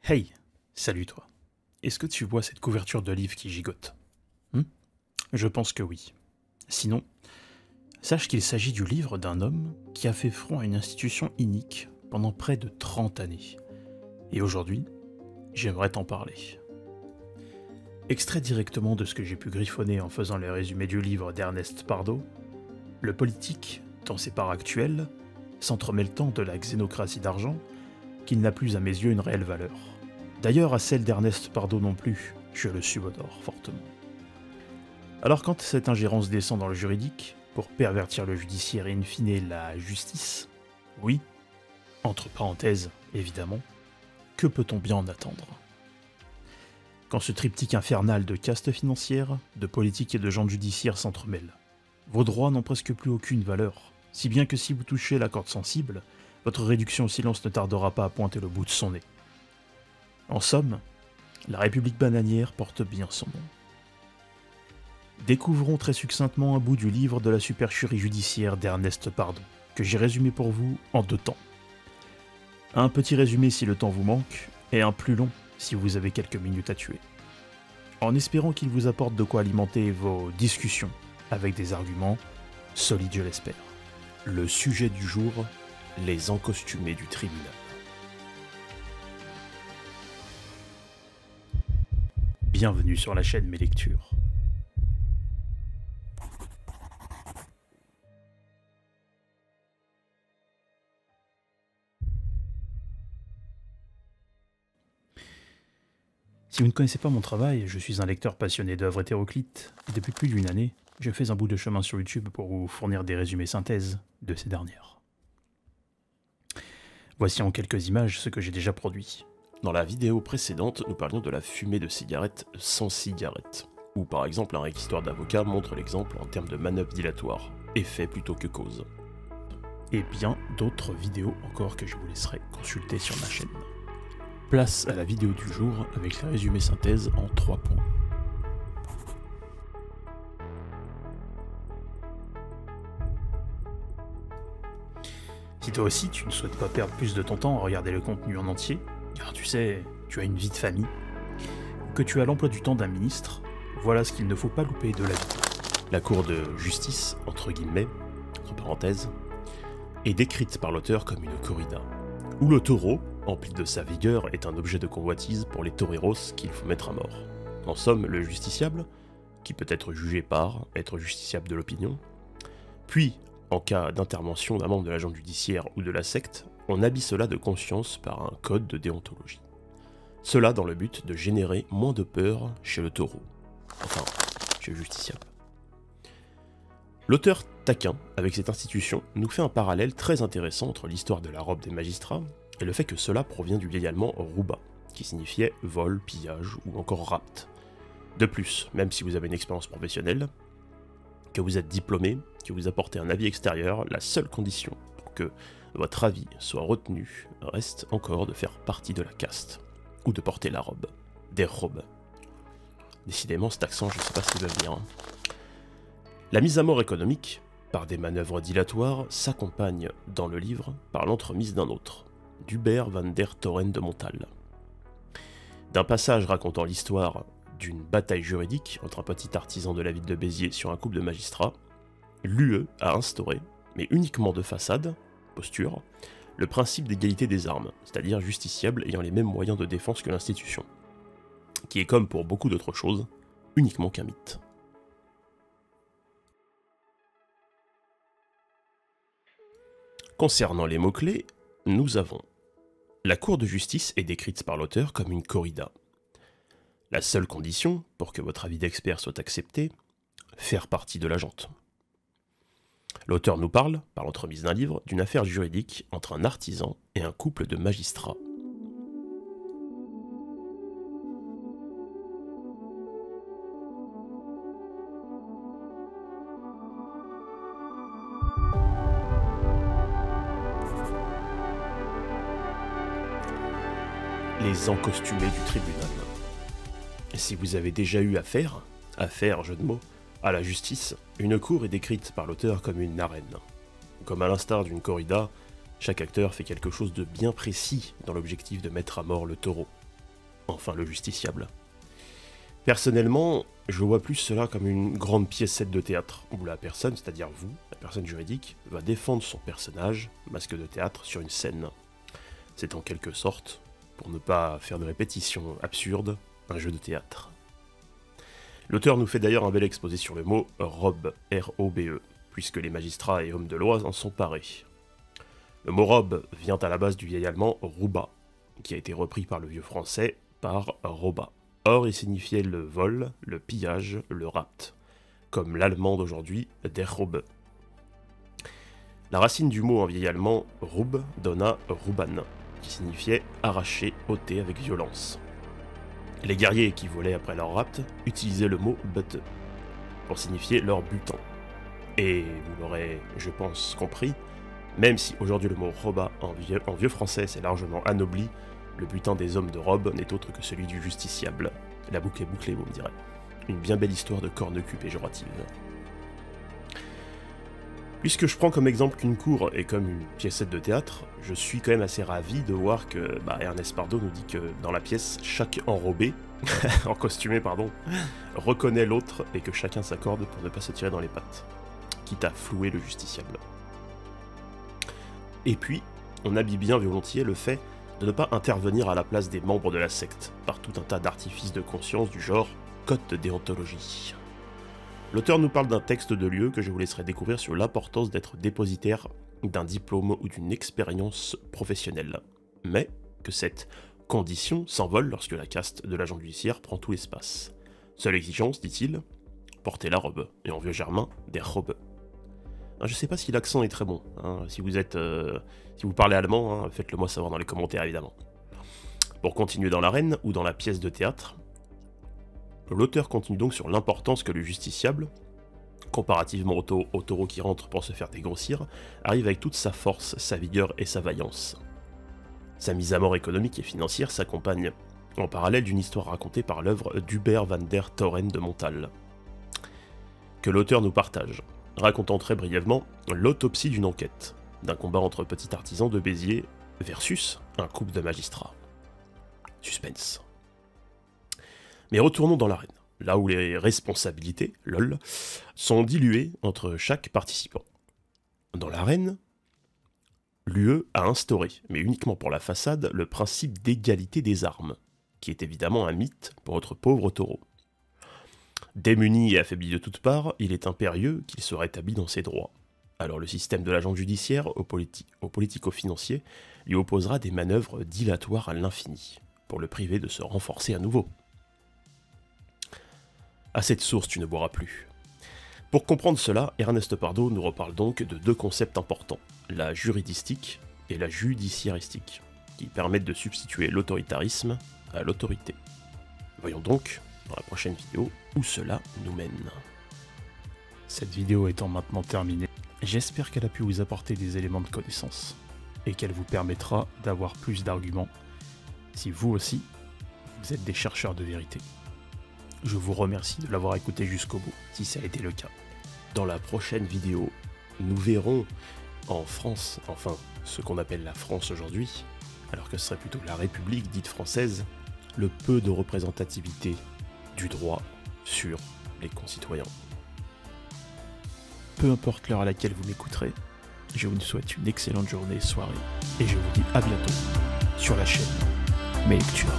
Hey, salut toi. Est-ce que tu vois cette couverture de livre qui gigote? Hmm. Je pense que oui. Sinon, sache qu'il s'agit du livre d'un homme qui a fait front à une institution inique pendant près de 30 années. Et aujourd'hui, j'aimerais t'en parler. Extrait directement de ce que j'ai pu griffonner en faisant le résumé du livre d'Ernest Pardo, le politique, dans ses parts actuelles, s'entremêle tant de la xénocratie d'argent qu'il n'a plus à mes yeux une réelle valeur. D'ailleurs, à celle d'Ernest Pardo non plus, je le subodore fortement. Alors quand cette ingérence descend dans le juridique, pour pervertir le judiciaire et in fine la justice, oui, entre parenthèses, évidemment, que peut-on bien en attendre? Quand ce triptyque infernal de caste financière, de politique et de gens judiciaires s'entremêle, vos droits n'ont presque plus aucune valeur, si bien que si vous touchez la corde sensible, votre réduction au silence ne tardera pas à pointer le bout de son nez. En somme, la République bananière porte bien son nom. Découvrons très succinctement un bout du livre de la supercherie judiciaire d'Ernest Pardo, que j'ai résumé pour vous en 2 temps. Un petit résumé si le temps vous manque, et un plus long si vous avez quelques minutes à tuer. En espérant qu'il vous apporte de quoi alimenter vos discussions, avec des arguments solides je l'espère. Le sujet du jour, les encostumés du tribunal. Bienvenue sur la chaîne Mes Lectures. Si vous ne connaissez pas mon travail, je suis un lecteur passionné d'œuvres hétéroclites, et depuis plus d'1 année, je fais un bout de chemin sur YouTube pour vous fournir des résumés synthèses de ces dernières. Voici en quelques images ce que j'ai déjà produit. Dans la vidéo précédente, nous parlions de la fumée de cigarette sans cigarette, où par exemple un réquisitoire d'avocat montre l'exemple en termes de manœuvre dilatoire, effet plutôt que cause. Et bien d'autres vidéos encore que je vous laisserai consulter sur ma chaîne. Place à la vidéo du jour avec les résumés synthèse en 3 points. Si toi aussi tu ne souhaites pas perdre plus de ton temps à regarder le contenu en entier, car tu sais, tu as une vie de famille, ou que tu as l'emploi du temps d'un ministre, voilà ce qu'il ne faut pas louper de la vie. La cour de justice, entre guillemets, entre parenthèses, est décrite par l'auteur comme une corrida, où le taureau, empli de sa vigueur, est un objet de convoitise pour les toreros qu'il faut mettre à mort. En somme, le justiciable, qui peut être jugé par être justiciable de l'opinion, puis, en cas d'intervention d'un membre de l'agent judiciaire ou de la secte, on habille cela de conscience par un code de déontologie. Cela dans le but de générer moins de peur chez le taureau, enfin, chez le justiciable. L'auteur taquin, avec cette institution, nous fait un parallèle très intéressant entre l'histoire de la robe des magistrats et le fait que cela provient du vieil allemand rouba, qui signifiait vol, pillage ou encore rapt. De plus, même si vous avez une expérience professionnelle, que vous êtes diplômé, que vous apportez un avis extérieur, la seule condition pour que votre avis soit retenu reste encore de faire partie de la caste, ou de porter la robe, des robes. Décidément, cet accent, je ne sais pas s'il va venir. Hein. La mise à mort économique, par des manœuvres dilatoires, s'accompagne dans le livre par l'entremise d'un autre, d'Hubert van der Toren de Montal. D'un passage racontant l'histoire d'une bataille juridique entre un petit artisan de la ville de Béziers sur un couple de magistrats, l'UE a instauré, mais uniquement de façade, posture, le principe d'égalité des armes, c'est-à-dire justiciable ayant les mêmes moyens de défense que l'institution, qui est comme pour beaucoup d'autres choses, uniquement qu'un mythe. Concernant les mots-clés, nous avons la cour de justice est décrite par l'auteur comme une corrida. La seule condition, pour que votre avis d'expert soit accepté, faire partie de la junte. L'auteur nous parle, par l'entremise d'un livre, d'une affaire juridique entre un artisan et un couple de magistrats. Les encostumés du tribunal. Si vous avez déjà eu affaire, jeu de mots, à la justice, une cour est décrite par l'auteur comme une arène. Comme à l'instar d'une corrida, chaque acteur fait quelque chose de bien précis dans l'objectif de mettre à mort le taureau. enfin le justiciable. Personnellement, je vois plus cela comme une grande piècette de théâtre, où la personne, c'est-à-dire vous, la personne juridique, va défendre son personnage, masque de théâtre, sur une scène. C'est en quelque sorte, pour ne pas faire de répétition absurde, un jeu de théâtre. L'auteur nous fait d'ailleurs un bel exposé sur le mot « robe », R-O-B-E, puisque les magistrats et hommes de loi en sont parés. Le mot « robe » vient à la base du vieil allemand « ruba », qui a été repris par le vieux français par « roba ». Or, il signifiait le vol, le pillage, le rapt, comme l'allemand d'aujourd'hui « der Robe ». La racine du mot en vieil allemand « rub » donna « ruban », qui signifiait « arracher, ôter avec violence ». Les guerriers qui volaient après leur rapt utilisaient le mot « butte » pour signifier leur butin. Et vous l'aurez, je pense, compris, même si aujourd'hui le mot « roba » en vieux français c'est largement anobli, le butin des hommes de robe n'est autre que celui du justiciable. La boucle est bouclée, vous me direz. Une bien belle histoire de corne-cul péjorative. Puisque je prends comme exemple qu'une cour est comme une piècette de théâtre, je suis quand même assez ravi de voir que Ernest Pardo nous dit que dans la pièce, chaque enrobé, en costumé pardon, reconnaît l'autre et que chacun s'accorde pour ne pas se tirer dans les pattes, quitte à flouer le justiciable. Et puis, on habille bien volontiers le fait de ne pas intervenir à la place des membres de la secte, par tout un tas d'artifices de conscience du genre code de déontologie. L'auteur nous parle d'un texte de lieu que je vous laisserai découvrir sur l'importance d'être dépositaire d'un diplôme ou d'une expérience professionnelle, mais que cette condition s'envole lorsque la caste de l'agent judiciaire prend tout l'espace. Seule exigence, dit-il, porter la robe, et en vieux germain, des robes. Je sais pas si l'accent est très bon, hein. Si vous parlez allemand, hein, faites-le moi savoir dans les commentaires évidemment. Pour continuer dans l'arène, ou dans la pièce de théâtre, l'auteur continue donc sur l'importance que le justiciable, comparativement au taureau qui rentre pour se faire dégrossir, arrive avec toute sa force, sa vigueur et sa vaillance. Sa mise à mort économique et financière s'accompagne en parallèle d'une histoire racontée par l'œuvre d'Hubert van der Toren de Montal, que l'auteur nous partage, racontant très brièvement l'autopsie d'une enquête, d'un combat entre petits artisans de Béziers versus un couple de magistrats. Suspense. Mais retournons dans l'arène, là où les responsabilités, lol, sont diluées entre chaque participant. Dans l'arène, l'UE a instauré, mais uniquement pour la façade, le principe d'égalité des armes, qui est évidemment un mythe pour notre pauvre taureau. Démuni et affaibli de toutes parts, il est impérieux qu'il se rétablit dans ses droits. Alors le système de l'agent judiciaire au politico-financier lui opposera des manœuvres dilatoires à l'infini, pour le priver de se renforcer à nouveau. À cette source tu ne boiras plus. Pour comprendre cela, Ernest Pardo nous reparle donc de deux concepts importants, la juridistique et la judiciaristique, qui permettent de substituer l'autoritarisme à l'autorité. Voyons donc, dans la prochaine vidéo, où cela nous mène. Cette vidéo étant maintenant terminée, j'espère qu'elle a pu vous apporter des éléments de connaissance, et qu'elle vous permettra d'avoir plus d'arguments, si vous aussi, vous êtes des chercheurs de vérité. Je vous remercie de l'avoir écouté jusqu'au bout, si ça a été le cas. Dans la prochaine vidéo, nous verrons en France, enfin ce qu'on appelle la France aujourd'hui, alors que ce serait plutôt la République dite française, le peu de représentativité du droit sur les concitoyens. Peu importe l'heure à laquelle vous m'écouterez, je vous souhaite une excellente journée, soirée, et je vous dis à bientôt sur la chaîne Mes Lectures.